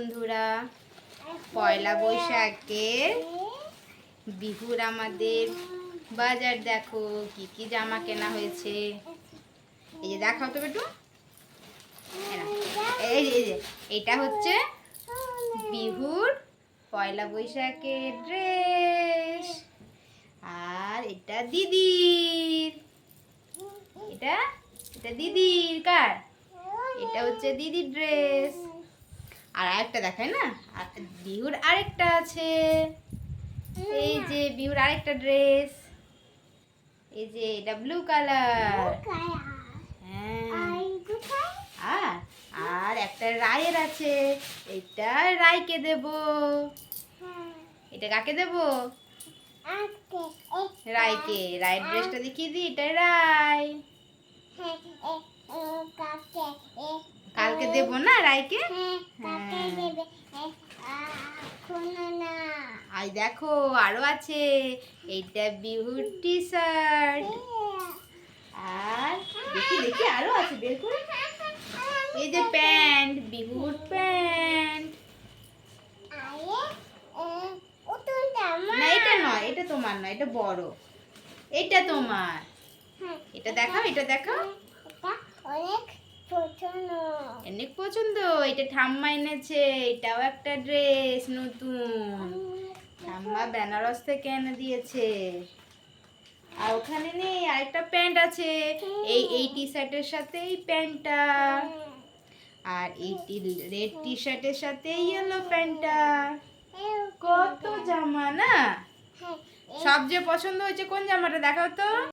বন্ধুরা, পয়লা বৈশাখের বিহুর আমাদের বাজার দেখো কি কি জামা কেনা হয়েছে। এই যে দেখাও তো একটু, এই যে এটা হচ্ছে বিহুর পয়লা বৈশাখের ড্রেস, আর এটা দিদির, এটা এটা দিদির, কার এটা হচ্ছে দিদির ড্রেস। আর আরেকটা দেখায় না, আর বিহুর আরেকটা আছে, এই যে বিহুর আরেকটা ড্রেস, এই যে এটা ব্লু কালার। হ্যাঁ, আর একটা রায়ের আছে, এটা রায়কে দেব। এটা কাকে দেব? রায়কে। রায়ের ড্রেসটা দেখিয়ে দিই, এটা রায়। কালকে দেব না রায়কে? আর দেখো আরো আছে, এইটা বিহুর টি শার্ট। আর দেখি দেখি আরো আছে, বের করে। এই যে প্যান্ট, বিহুর প্যান্ট। না এটা নয়, এটা তোমার নয়, এটা বড়, এটা তোমার। এটা দেখাও, এটা দেখাও। অনেক পছন্দ। এটা ঠাম্মা এনেছে, এটাও একটা ড্রেস নতুন, ঠাম্মা বেনারস থেকে এনে দিয়েছে। আর ওখানে নেই, আরেকটা প্যান্ট আছে, এই টি শার্টের সাথে এই প্যান্টটা, আর এই রেড টি শার্টের সাথে ইয়েলো প্যান্টটা। কত জামা না? সবচেয়ে পছন্দ হয়েছে কোন জামাটা দেখাও তো।